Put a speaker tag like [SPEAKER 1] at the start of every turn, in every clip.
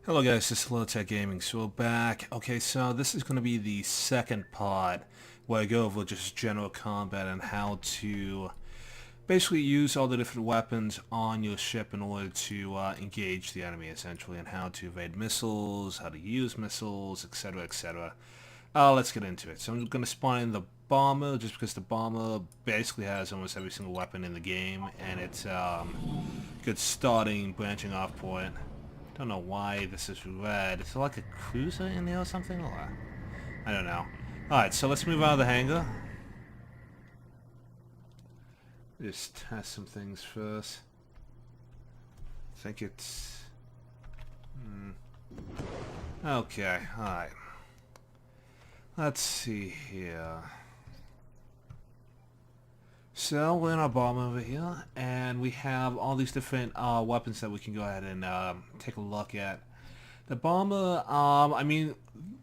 [SPEAKER 1] Hello guys, this is Low Tech Gaming. So we're back. Okay, so this is going to be the second part where I go over just general combat and how to basically use all the different weapons on your ship in order to engage the enemy essentially, and how to evade missiles, how to use missiles, etc, etc. Let's get into it. So I'm going to spawn in the bomber just because the bomber basically has almost every single weapon in the game, and it's good starting branching off point. Don't know why this is red. Is there like a cruiser in there or something? Or I don't know. Alright, so let's move out of the hangar. Just test some things first. I think it's... Okay, alright. Let's see here. So we're in our bomb over here, and we have all these different weapons that we can go ahead and take a look at. The bomber, I mean,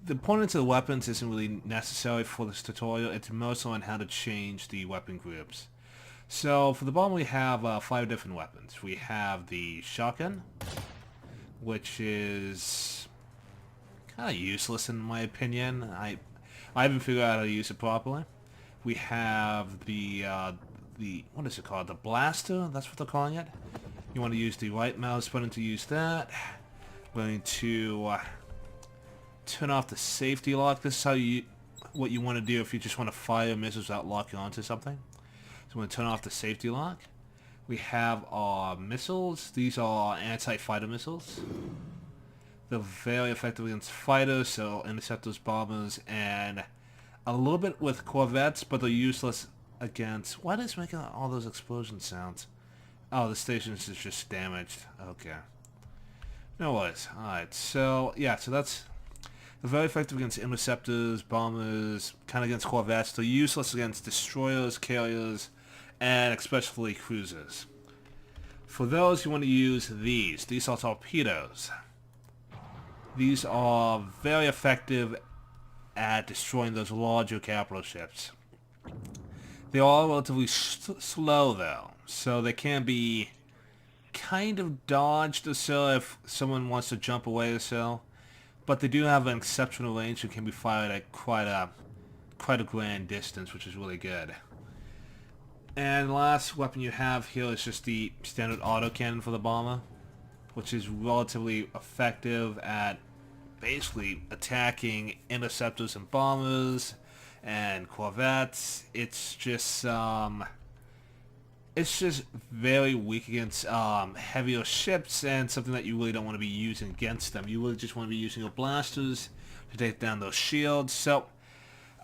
[SPEAKER 1] the point into the weapons isn't really necessary for this tutorial. It's mostly on how to change the weapon groups. So for the bomber, we have 5 different weapons. We have the shotgun, which is kind of useless in my opinion. I haven't figured out how to use it properly. We have the what is it called? The blaster? That's what they're calling it. You want to use the right mouse button to use that. We're going to turn off the safety lock. This is what you want to do if you just want to fire missiles without locking onto something. So we're going to turn off the safety lock. We have our missiles. These are anti-fighter missiles. They're very effective against fighters, so interceptors, bombers, and a little bit with Corvettes, but they're useless against... Why is it making all those explosion sounds? Oh, the station is just damaged. Okay. No worries. Alright, so, yeah, so that's... They're very effective against interceptors, bombers, kind of against Corvettes. They're useless against destroyers, carriers, and especially cruisers. For those, you want to use these. These are torpedoes. These are very effective at destroying those larger capital ships. They are relatively slow though, so they can be kind of dodged or so if someone wants to jump away or so. But they do have an exceptional range and can be fired at quite a grand distance, which is really good. And the last weapon you have here is just the standard autocannon for the bomber, which is relatively effective at basically attacking interceptors and bombers and Corvettes. It's just very weak against heavier ships, and something that you really don't want to be using against them. You really just want to be using your blasters to take down those shields. So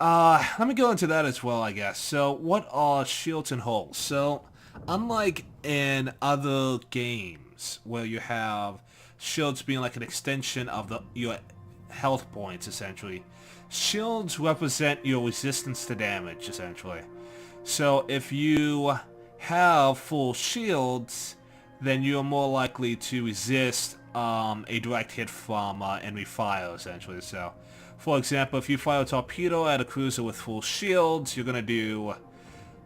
[SPEAKER 1] let me go into that as well, I guess. So what are shields and hulls? So unlike in other games where you have shields being like an extension of your health points, essentially, shields represent your resistance to damage, essentially. So if you have full shields, then you're more likely to resist a direct hit from enemy fire, essentially. So, for example, if you fire a torpedo at a cruiser with full shields, you're going to do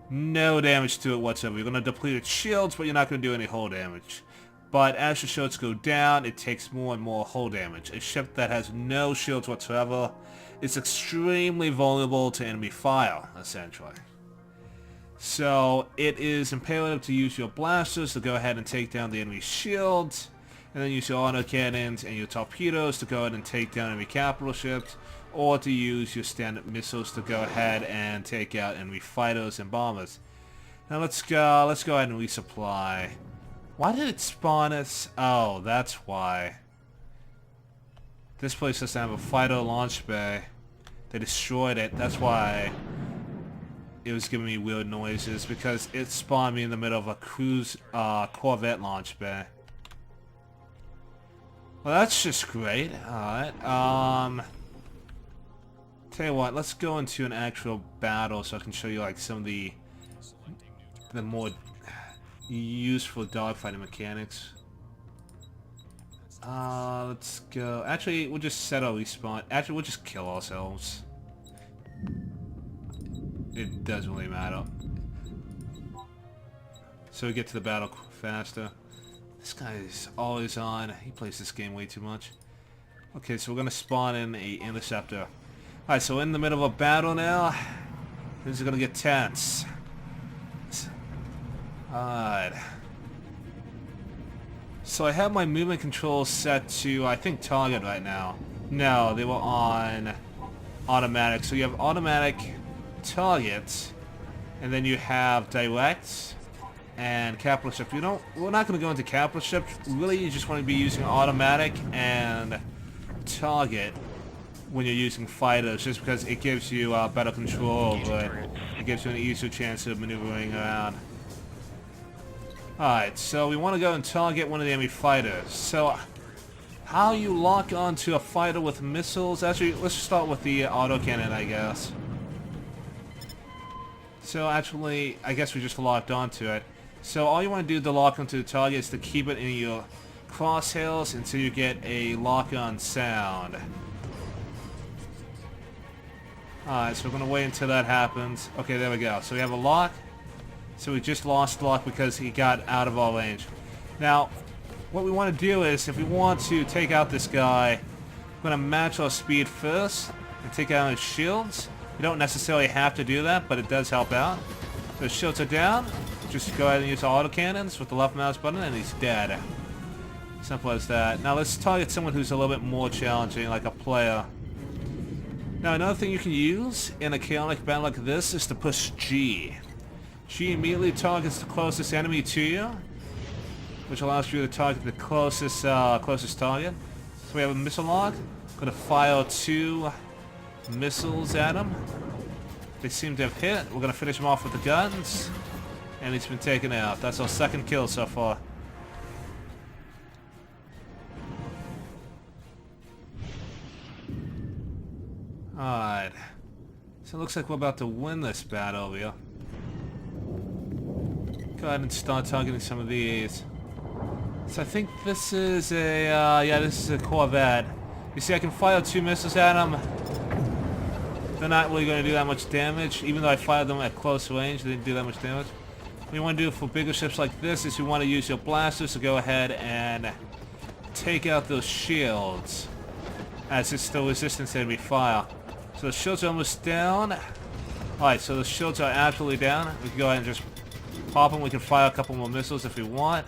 [SPEAKER 1] no damage to it whatsoever. You're going to deplete its shields, but you're not going to do any hull damage. But as the shields go down, it takes more and more hull damage. A ship that has no shields whatsoever is extremely vulnerable to enemy fire, essentially. So it is imperative to use your blasters to go ahead and take down the enemy shields, and then use your autocannons and your torpedoes to go ahead and take down enemy capital ships, or to use your standard missiles to go ahead and take out enemy fighters and bombers. Now let's go ahead and resupply. Why did it spawn us? Oh, that's why. This place doesn't have a fighter launch bay. They destroyed it. That's why it was giving me weird noises, because it spawned me in the middle of a Corvette launch bay. Well, that's just great. Alright. Tell you what, let's go into an actual battle so I can show you like some of the more useful dogfighting mechanics. Let's go. Actually, we'll just set our respawn. Actually, we'll just kill ourselves. It doesn't really matter. So we get to the battle faster. This guy is always on. He plays this game way too much. Okay, so we're gonna spawn in a Interceptor. Alright, so we're in the middle of a battle now. Things are gonna get tense. Alright. So I have my movement controls set to, I think, target right now. No, they were on automatic. So you have automatic target, and then you have direct and capital shift. We're not going to go into capital shift. Really, you just want to be using automatic and target when you're using fighters, just because it gives you better control over it. It gives you an easier chance of maneuvering around. Alright, so we want to go and target one of the enemy fighters. So, how you lock onto a fighter with missiles? Actually, let's start with the autocannon, I guess. So actually, I guess we just locked onto it. So all you want to do to lock onto the target is to keep it in your crosshairs until you get a lock-on sound. Alright, so we're going to wait until that happens. Okay, there we go. So we have a lock. So we just lost lock because he got out of our range. Now, what we want to do is, if we want to take out this guy, we're going to match our speed first and take out his shields. You don't necessarily have to do that, but it does help out. So his shields are down. Just go ahead and use autocannons with the left mouse button and he's dead. Simple as that. Now let's target someone who's a little bit more challenging, like a player. Now another thing you can use in a chaotic battle like this is to push G. G immediately targets the closest enemy to you, which allows you to target the closest target. So we have a missile lock. Gonna fire 2 missiles at him. They seem to have hit. We're gonna finish him off with the guns, and he's been taken out. That's our second kill so far. Alright. So it looks like we're about to win this battle over here. Go ahead and start targeting some of these. So I think this is a, yeah, this is a Corvette. You see, I can fire 2 missiles at them. They're not really going to do that much damage. Even though I fired them at close range, they didn't do that much damage. What you want to do for bigger ships like this is you want to use your blasters to go ahead and take out those shields, as it's still resistant to enemy fire. So the shields are almost down. Alright, so the shields are absolutely down. We can go ahead and just pop them. We can fire a couple more missiles if we want.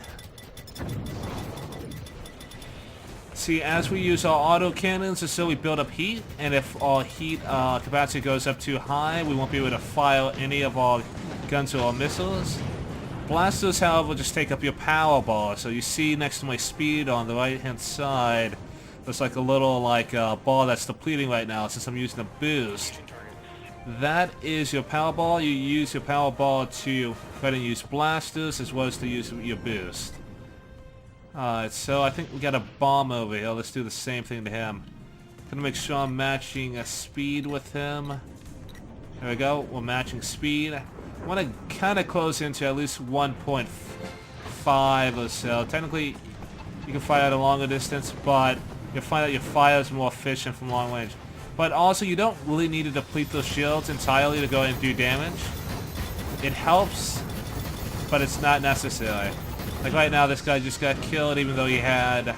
[SPEAKER 1] See, as we use our autocannons, it's so we build up heat, and if our heat capacity goes up too high, we won't be able to fire any of our guns or our missiles. Blasters, however, just take up your power bar. So you see next to my speed on the right-hand side, there's like a little bar that's depleting right now since I'm using a boost. That is your power bar. You use your power bar to go ahead and use blasters as well as to use your boost. Alright, so I think we got a bomb over here. Let's do the same thing to him. Gonna make sure I'm matching a speed with him. There we go. We're matching speed. I want to kind of close into at least 1.5 or so. Technically, you can fire at a longer distance, but you'll find that your fire is more efficient from long range. But also, you don't really need to deplete those shields entirely to go and do damage. It helps, but it's not necessary. Like right now, this guy just got killed even though he had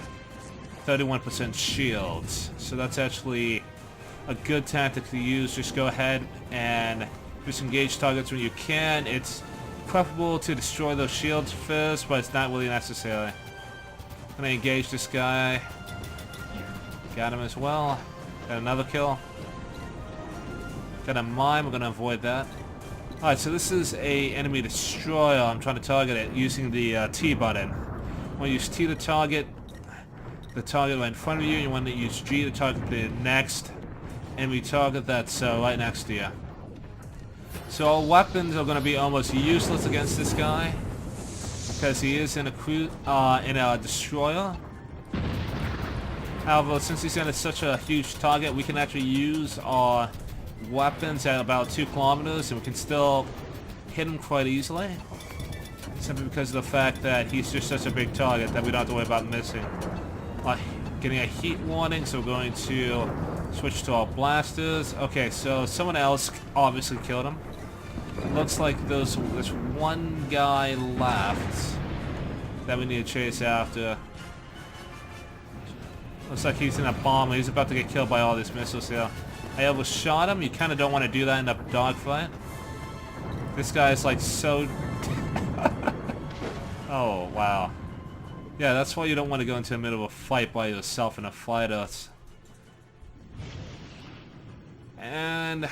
[SPEAKER 1] 31% shields. So that's actually a good tactic to use. Just go ahead and just engage targets when you can. It's preferable to destroy those shields first, but it's not really necessary. I'm gonna engage this guy. Got him as well. Got another kill. Got a mine. We're gonna avoid that. Alright, so this is a enemy destroyer. I'm trying to target it using the T button. You want to use T to target the target right in front of you. You want to use G to target the next enemy target that's right next to you. So our weapons are going to be almost useless against this guy because he is in a destroyer. However, since he's in such a huge target, we can actually use our weapons at about 2 kilometers and we can still hit him quite easily, simply because of the fact that he's just such a big target that we don't have to worry about missing. Getting a heat warning, so we're going to switch to our blasters. Okay, so someone else obviously killed him. It looks like there's one guy left that we need to chase after. Looks like he's in a bomber. He's about to get killed by all these missiles here. I overshot him. You kind of don't want to do that in a dogfight. This guy is like so... Oh, wow. Yeah, that's why you don't want to go into the middle of a fight by yourself in a fighter. And...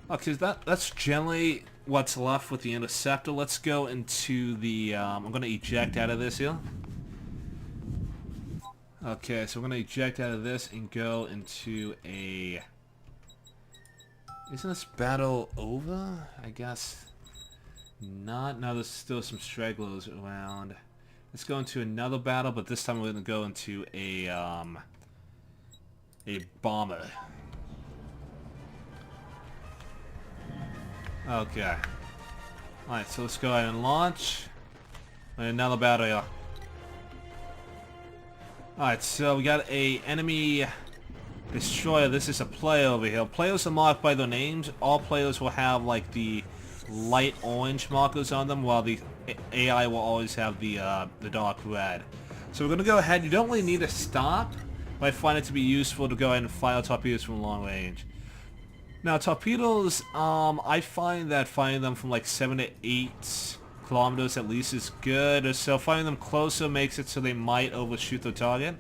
[SPEAKER 1] Okay, that's generally what's left with the Interceptor. Let's go into the... I'm going to eject out of this here. Okay, so we're going to eject out of this and go into a... Isn't this battle over? I guess not. No, there's still some stragglers around. Let's go into another battle, but this time we're going to go into a bomber. Okay. Alright, so let's go ahead and launch. Another battle here. Alright, so we got a enemy destroyer. This is a player over here. Players are marked by their names. All players will have like the light orange markers on them, while the AI will always have the dark red. So we're going to go ahead. You don't really need to stop, but I find it to be useful to go ahead and fire torpedoes from long range. Now torpedoes, I find that firing them from like 7 to 8 kilometers at least is good. So firing them closer makes it so they might overshoot their target.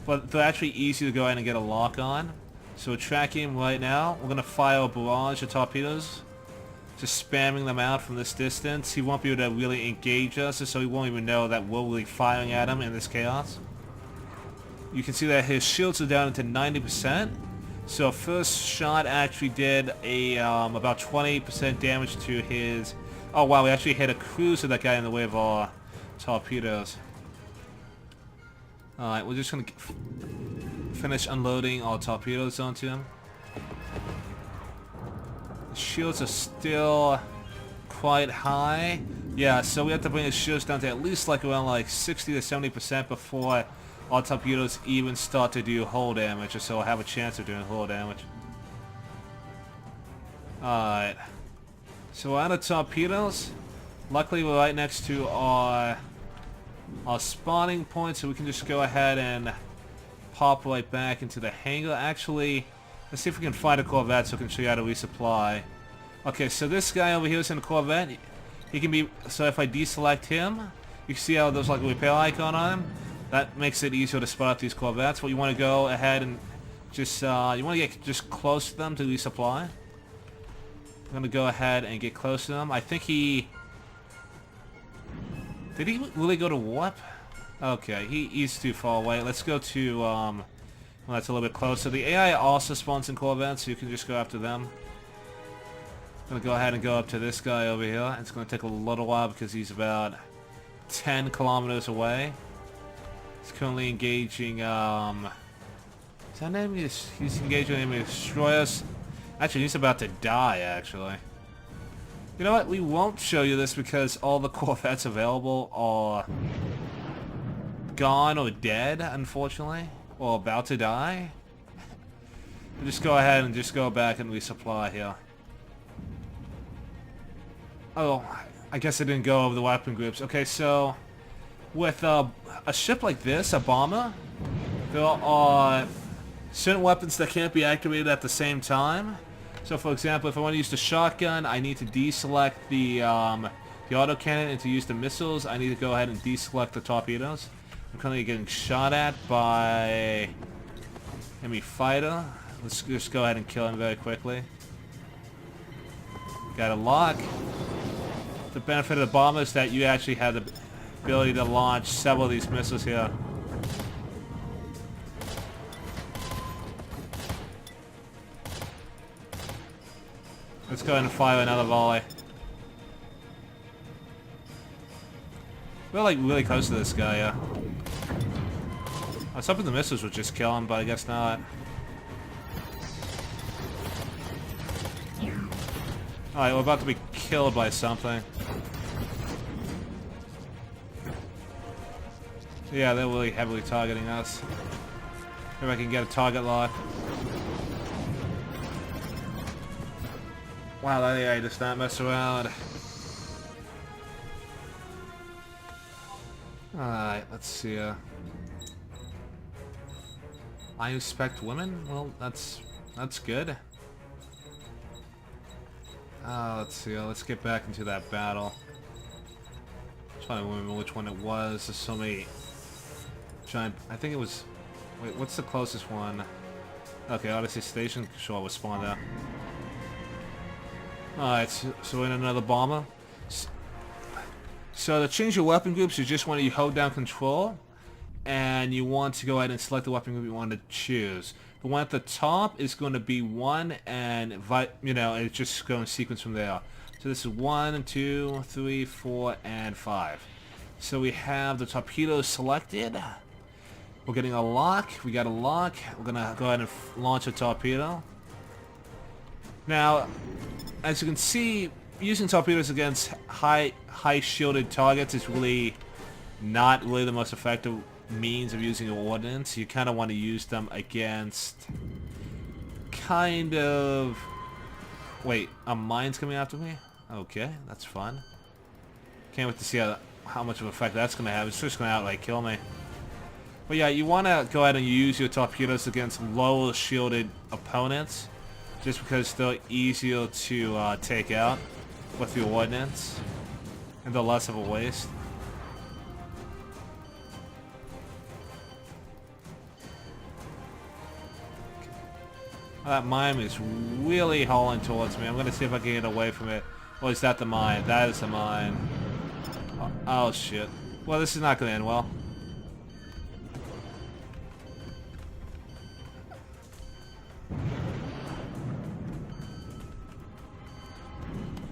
[SPEAKER 1] But they're actually easy to go ahead and get a lock on. So we're tracking him right now. We're going to fire a barrage of torpedoes. Just spamming them out from this distance. He won't be able to really engage us, so he won't even know that we're really firing at him in this chaos. You can see that his shields are down to 90%. So first shot actually did a about 20% damage to his... Oh wow, we actually hit a cruiser that guy in the way of our torpedoes. Alright, we're just going to finish unloading our torpedoes onto him. The shields are still quite high. Yeah, so we have to bring the shields down to at least like around like 60 to 70% before our torpedoes even start to do hull damage, or so we'll have a chance of doing hull damage. Alright. So we're out of torpedoes. Luckily we're right next to our spawning point, so we can just go ahead and pop right back into the hangar. Actually, let's see if we can find a Corvette so we can show you how to resupply. Okay, so this guy over here is in a Corvette. He can be... So if I deselect him, you can see how there's like a repair icon on him. That makes it easier to spot out these Corvettes. But you want to go ahead and just... you want to get just close to them to resupply. I'm going to go ahead and get close to them. I think he... Did he really go to warp? Okay, he's too far away. Let's go to... Well, that's a little bit closer. The AI also spawns in Corvettes, so you can just go after them. I'm going to go ahead and go up to this guy over here. It's going to take a little while because he's about 10 kilometers away. He's currently engaging... Is that an enemy? He's engaging an enemy destroyers. Actually, he's about to die, actually. You know what? We won't show you this because all the Corvettes available are gone or dead, unfortunately. Or about to die. We'll just go ahead and just go back and resupply here. Oh, I guess I didn't go over the weapon groups. Okay, so with a ship like this, a bomber, there are certain weapons that can't be activated at the same time. So for example, if I want to use the shotgun, I need to deselect the autocannon, and to use the missiles, I need to go ahead and deselect the torpedoes. I'm currently getting shot at by enemy fighter. Let's just go ahead and kill him very quickly. Got a lock. The benefit of the bomber is that you actually have the ability to launch several of these missiles here. Let's go ahead and fire another volley. We're like really close to this guy, yeah. I was hoping the missiles would just kill him, but I guess not. Alright, we're about to be killed by something. Yeah, they're really heavily targeting us. If I can get a target lock. Wow, that AI does not mess around. Alright, let's see. I respect women? Well, that's good. Let's see, let's get back into that battle. I'm trying to remember which one it was. There's so many giant... I think it was... Wait, what's the closest one? Okay, Odyssey Station. Sure, we'll spawn there. Alright, so we're in another bomber. So to change your weapon groups, you just want to hold down control, and you want to go ahead and select the weapon group you want to choose. The one at the top is going to be 1, and you know, it's just going to sequence from there. So this is 1, 2, 3, 4, and 5. So we have the torpedo selected. We're getting a lock. We got a lock. We're going to go ahead and launch a torpedo. Now, as you can see, using torpedoes against high shielded targets is really not really the most effective means of using your ordnance. You kind of want to use them against kind of... Wait, a mine's coming after me? Okay, that's fun. Can't wait to see how much of an effect that's going to have. It's just going to outright kill me. But yeah, you want to go ahead and use your torpedoes against lower shielded opponents, just because they're easier to take out with your ordnance, and they're less of a waste. That mine is really hauling towards me. I'm going to see if I can get away from it. Oh, is that the mine? That is the mine. Oh, shit. Well, this is not going to end well.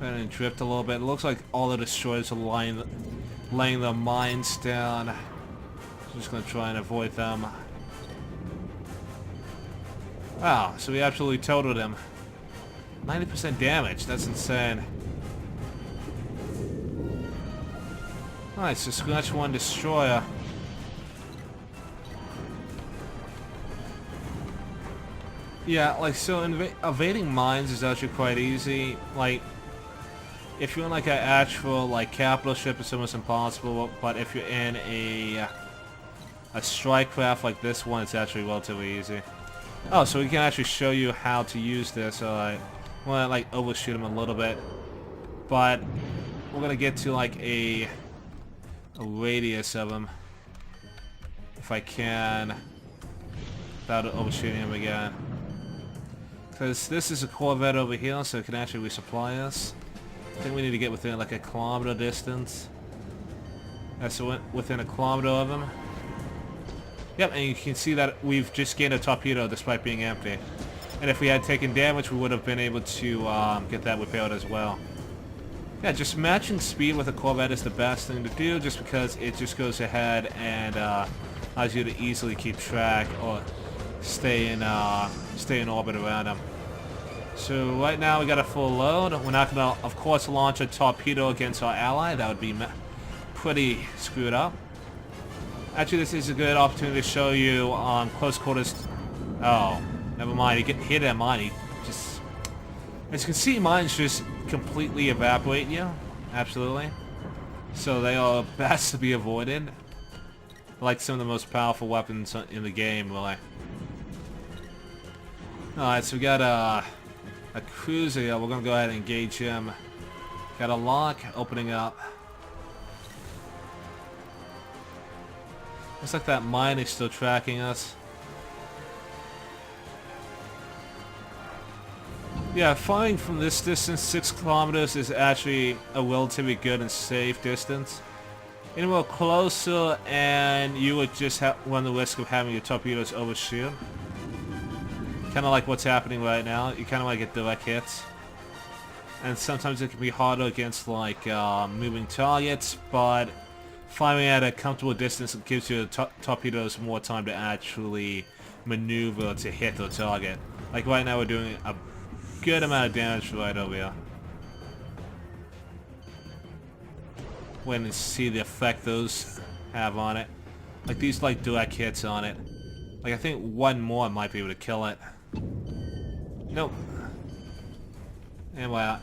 [SPEAKER 1] And drift a little bit. It looks like all the destroyers are laying their mines down. Just going to try and avoid them. Wow, so we absolutely totaled him. 90% damage, that's insane. Alright, so scratch one destroyer. Yeah, like, so evading mines is actually quite easy. Like, if you're in like an actual like capital ship, it's almost impossible. But if you're in a strike craft like this one, it's actually relatively easy. Oh, so we can actually show you how to use this. So I want to like overshoot him a little bit, but we're gonna get to like a radius of him if I can without overshooting him again. Because this is a Corvette over here, so it can actually resupply us. I think we need to get within like a kilometer distance. Yeah, so within a kilometer of him. Yep, and you can see that we've just gained a torpedo despite being empty. And if we had taken damage, we would have been able to get that repaired as well. Yeah, just matching speed with a Corvette is the best thing to do, just because it just goes ahead and allows you to easily keep track or stay in orbit around them. So right now we got a full load. We're not going to, of course, launch a torpedo against our ally. That would be pretty screwed up. Actually, this is a good opportunity to show you close quarters. Oh, never mind. He hit that mine. He just, as you can see, mines just completely evaporate you. Absolutely. So they are best to be avoided. Like some of the most powerful weapons in the game, really. Alright, so we got a cruiser here. We're going to go ahead and engage him. Got a lock opening up. Looks like that mine is still tracking us. Yeah, firing from this distance, 6 kilometers, is actually a relatively good and safe distance. Anywhere closer and you would just run the risk of having your torpedoes overshoot. Kind of like what's happening right now. You kind of want to get direct hits. And sometimes it can be harder against like moving targets, but firing at a comfortable distance gives your torpedoes more time to actually maneuver to hit the target. Like right now we're doing a good amount of damage right over here. Wait and see the effect those have on it. Like these like direct hits on it. Like I think one more might be able to kill it. Nope. Anyway, I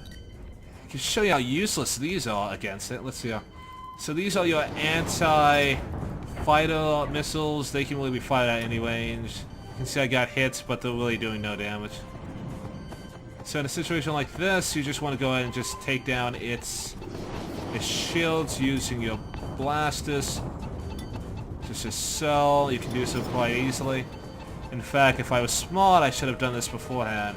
[SPEAKER 1] can show you how useless these are against it. Let's see. So these are your anti-fighter missiles. They can really be fired at any range. You can see I got hits, but they're really doing no damage. So in a situation like this, you just want to go ahead and just take down its shields using your blasters. Just as so. You can do so quite easily. In fact, if I was smart, I should have done this beforehand.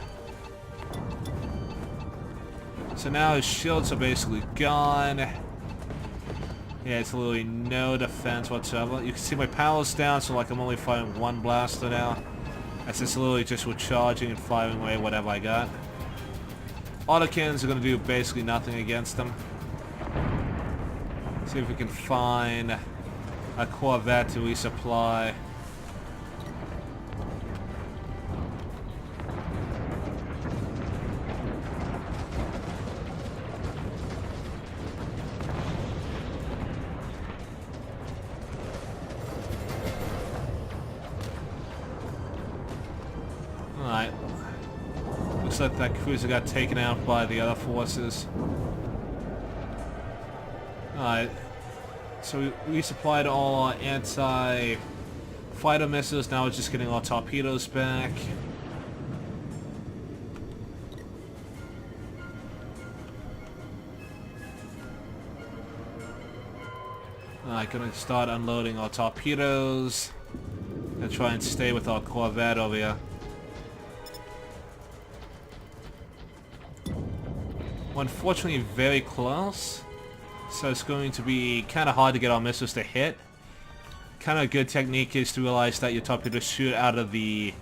[SPEAKER 1] So now his shields are basically gone. Yeah, it's literally no defense whatsoever. You can see my power's down, so like I'm only firing one blaster now. That's just literally just with charging and firing away whatever I got. Autocannons are going to do basically nothing against them. See if we can find a Corvette to resupply. Alright. Looks like that cruiser got taken out by the other forces. Alright. So we supplied all our anti-fighter missiles. Now we're just getting our torpedoes back. Alright, gonna start unloading our torpedoes. And try and stay with our Corvette over here. Unfortunately, very close. So it's going to be kind of hard to get our missiles to hit. Kind of a good technique is to realize that your torpedoes shoot out of the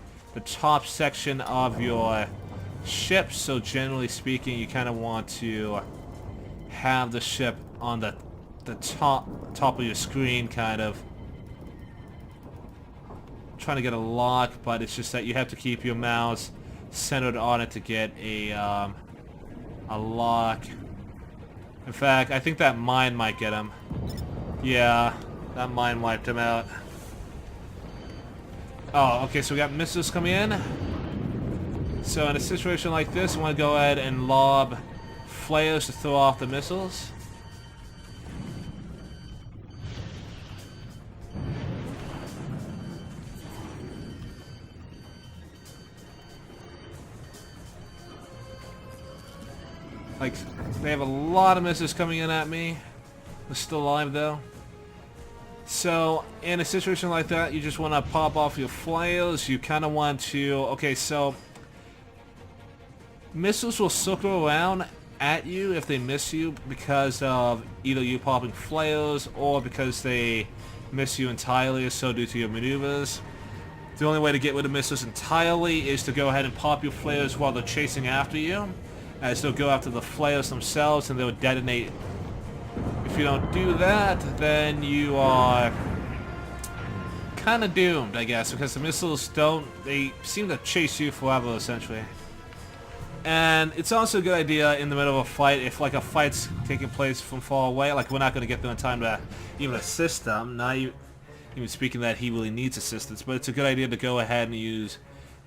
[SPEAKER 1] top section of your ship. So generally speaking, you kind of want to have the ship on the top of your screen, kind of. Trying to get a lock, but it's just that you have to keep your mouse centered on it to get a lock. In fact, I think that mine might get him. Yeah, that mine wiped him out. Oh, okay, so we got missiles coming in. So in a situation like this, we want to go ahead and lob flares to throw off the missiles. Like, they have a lot of missiles coming in at me. They're still alive, though. So, in a situation like that, you just want to pop off your flares. You kind of want to... Okay, so... missiles will circle around at you if they miss you because of either you popping flares or because they miss you entirely, so due to your maneuvers. The only way to get rid of missiles entirely is to go ahead and pop your flares while they're chasing after you. As they'll go after the flares themselves and they'll detonate. If you don't do that, then you are kind of doomed, I guess, because the missiles they seem to chase you forever, essentially. And it's also a good idea in the middle of a fight, if like a fight's taking place from far away, like we're not going to get there in time to even assist them, not even speaking that he really needs assistance, but it's a good idea to go ahead and use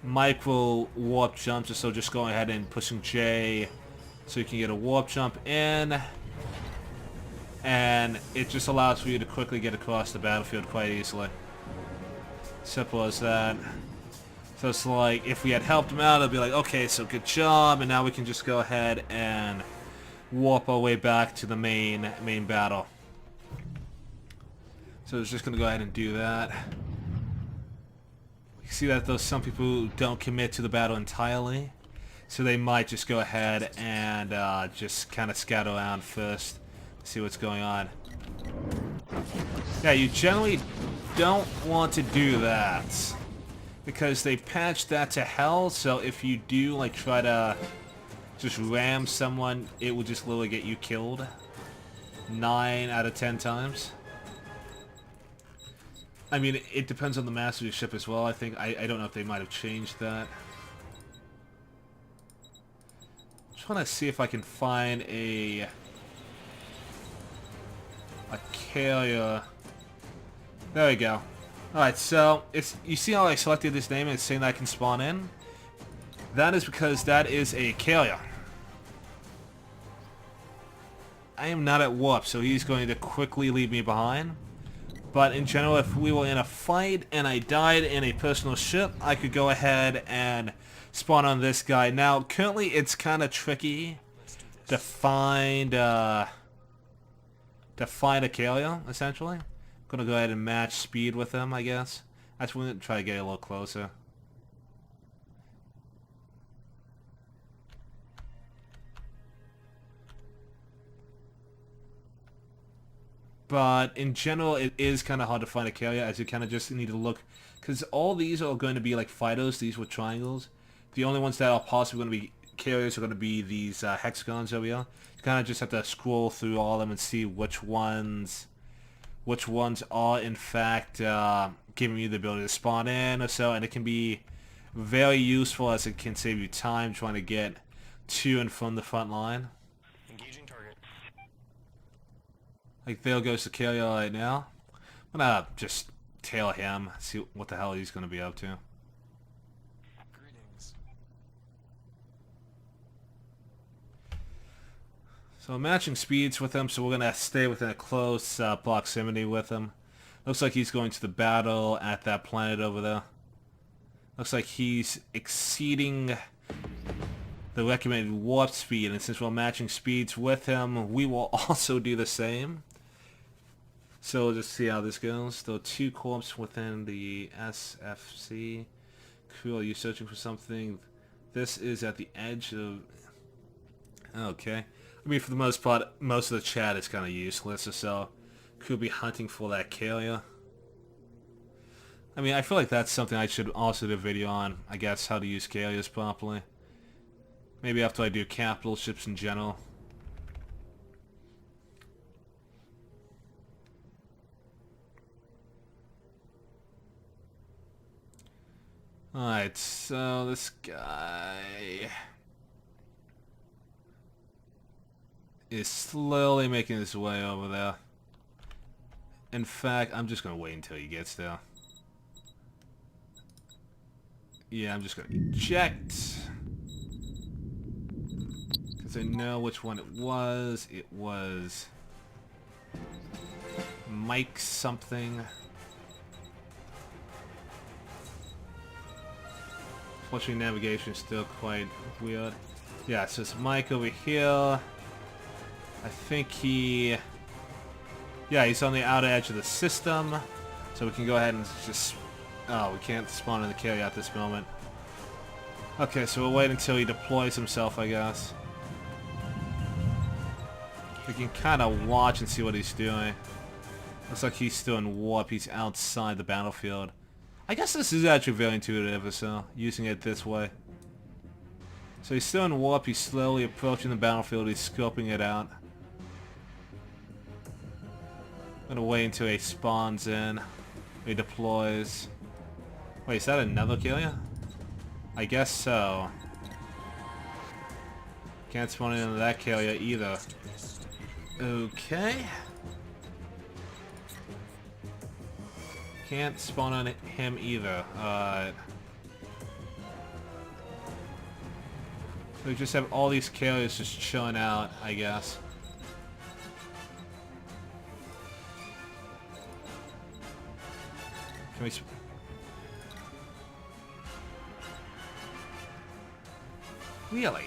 [SPEAKER 1] micro warp jumps, so just going ahead and pushing J so you can get a warp jump in, and it just allows for you to quickly get across the battlefield quite easily. Simple as that. So it's like if we had helped them out, it'd be like, okay, so good job, and now we can just go ahead and warp our way back to the main battle. So it's just gonna go ahead and do that. See that there's some people who don't commit to the battle entirely, so they might just go ahead and just kind of scout around first, see what's going on. Yeah, you generally don't want to do that because they patched that to hell. So if you do like try to just ram someone, it will just literally get you killed 9 out of 10 times. I mean, it depends on the mass of your ship as well, I think. I don't know if they might have changed that. I'm trying to see if I can find a carrier. There we go. Alright, so you see how I selected this name and it's saying that I can spawn in? That is because that is a carrier. I am not at warp, so he's going to quickly leave me behind. But in general, if we were in a fight and I died in a personal ship, I could go ahead and spawn on this guy. Now, currently, it's kind of tricky to find a carrier, essentially. I'm gonna go ahead and match speed with him, I guess. That's when we try to get a little closer. But in general, it is kind of hard to find a carrier, as you kind of just need to look, because all these are going to be like fighters. These were triangles. The only ones that are possibly going to be carriers are going to be these hexagons over here. You kind of just have to scroll through all of them and see which ones are in fact giving you the ability to spawn in or so, and it can be very useful as it can save you time trying to get to and from the front line.
[SPEAKER 2] Engaging target.
[SPEAKER 1] Like, there goes the carrier right now. I'm gonna just tail him, see what the hell he's gonna be up to.
[SPEAKER 2] Greetings.
[SPEAKER 1] So matching speeds with him, so we're gonna stay within a close proximity with him. Looks like he's going to the battle at that planet over there. Looks like he's exceeding the recommended warp speed, and since we're matching speeds with him, we will also do the same. So we'll just see how this goes. Still 2 corps within the SFC. Cool, are you searching for something? This is at the edge of... Okay. I mean, for the most part, most of the chat is kind of useless, so could be hunting for that carrier. I mean, I feel like that's something I should also do a video on, I guess, how to use carriers properly. Maybe after I do capital ships in general. Alright, so this guy is slowly making his way over there. In fact, I'm just going to wait until he gets there. Yeah, I'm just going to eject. Because I know which one it was. It was Mike something. Unfortunately, navigation is still quite weird. Yeah, so it's Mike over here. I think he... Yeah, he's on the outer edge of the system. So we can go ahead and just... Oh, we can't spawn in the carrier at this moment. Okay, so we'll wait until he deploys himself, I guess. We can kind of watch and see what he's doing. Looks like he's still in warp. He's outside the battlefield. I guess this is actually very intuitive, so using it this way. So he's still in warp. He's slowly approaching the battlefield. He's scoping it out. I'm gonna wait until he spawns in. He deploys. Wait, is that another carrier? I guess so. Can't spawn into that carrier either. Okay. Can't spawn on him either. So we just have all these carriers just chilling out, I guess. Can we... Really?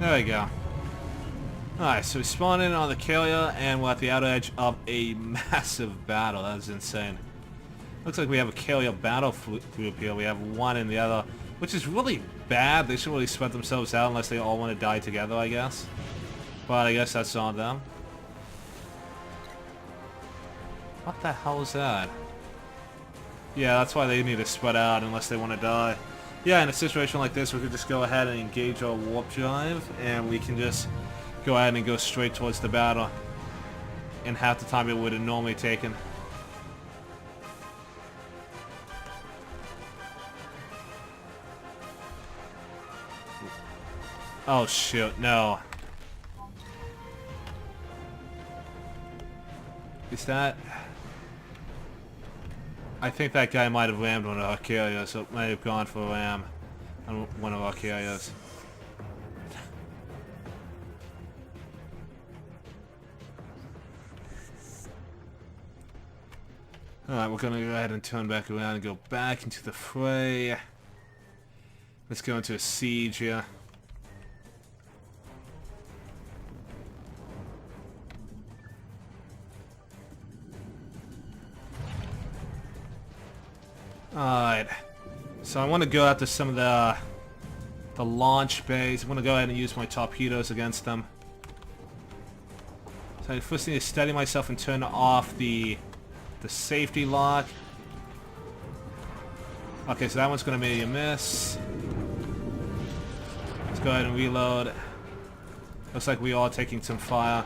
[SPEAKER 1] There we go. Alright, so we spawn in on the carrier, and we're at the outer edge of a massive battle. That is insane. Looks like we have a carrier battle group here. We have one and the other, which is really bad. They should really spread themselves out unless they all want to die together, I guess. But I guess that's on them. What the hell is that? Yeah, that's why they need to spread out unless they want to die. Yeah, in a situation like this, we could just go ahead and engage our warp drive, and we can just go ahead and go straight towards the battle in half the time it would have normally taken. Oh shoot, no. Is that... I think that guy might have rammed one of our carriers, so it might have gone for a ram on one of our carriers. Alright, we're gonna go ahead and turn back around and go back into the fray. Let's go into a siege here. Alright. So I want to go after some of the launch bays. I want to go ahead and use my torpedoes against them. So I first need to steady myself and turn off the safety lock. Okay, so that one's going to be a miss. Let's go ahead and reload. Looks like we are taking some fire.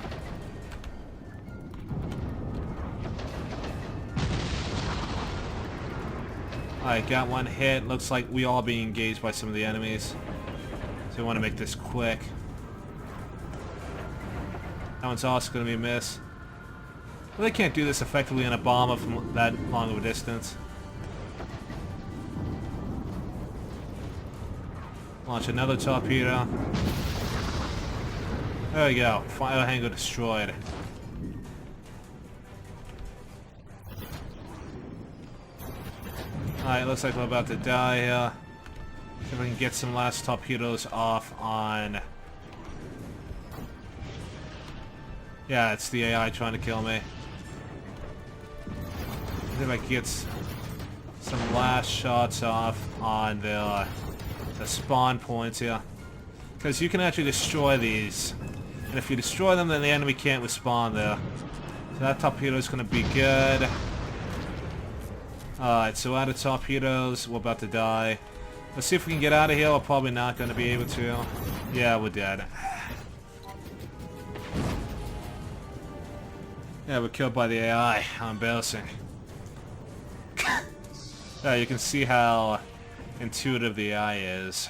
[SPEAKER 1] Alright, got one hit. Looks like we are being engaged by some of the enemies. So we want to make this quick. That one's also going to be a miss. Well, they can't do this effectively in a bomber from that long of a distance. Launch another torpedo. There we go. Fire hangar destroyed. Alright, looks like we're about to die here. See if I can get some last torpedoes off on... Yeah, it's the AI trying to kill me. See if I can get some last shots off on the spawn points here. Because you can actually destroy these. And if you destroy them, then the enemy can't respawn there. So that torpedo is going to be good. Alright, so out of torpedoes, we're about to die. Let's see if we can get out of here. We're probably not going to be able to. Yeah, we're dead. Yeah, we're killed by the AI. How embarrassing. Yeah, you can see how intuitive the AI is.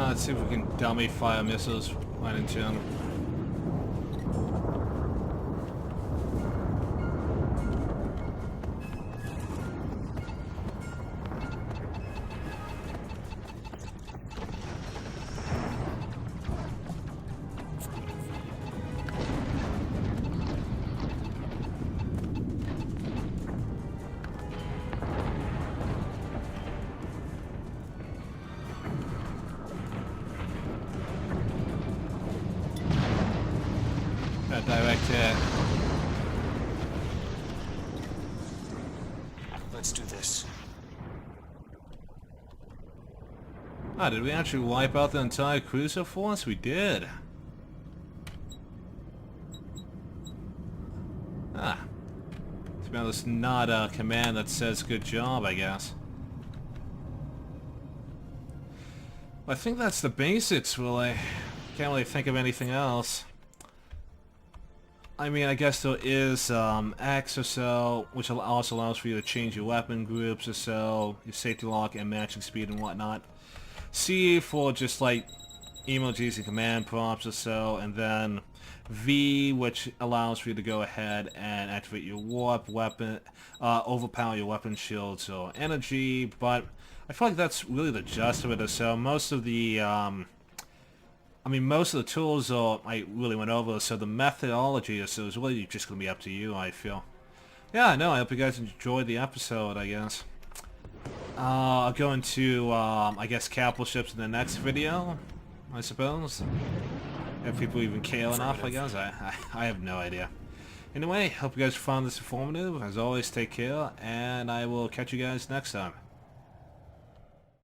[SPEAKER 1] Let's see if we can dummy fire missiles right into him. Direct hit.
[SPEAKER 2] Let's do this.
[SPEAKER 1] Ah, did we actually wipe out the entire cruiser force? We did. Ah. To be honest, not a command that says good job, I guess. Well, I think that's the basics, really. Can't really think of anything else. I mean, I guess there is X or so, which also allows for you to change your weapon groups or so, your safety lock and matching speed and whatnot. C for just like emojis and command prompts or so, and then V, which allows for you to go ahead and activate your warp weapon, overpower your weapon shields or energy. But I feel like that's really the gist of it or so. Most of the most of the tools I really went over, so the methodology is really just going to be up to you, I feel. Yeah, no, I hope you guys enjoyed the episode, I guess. I'll go into, I guess, capital ships in the next video, I suppose. If people even care enough, I guess. I have no idea. Anyway, hope you guys found this informative. As always, take care, and I will catch you guys next time.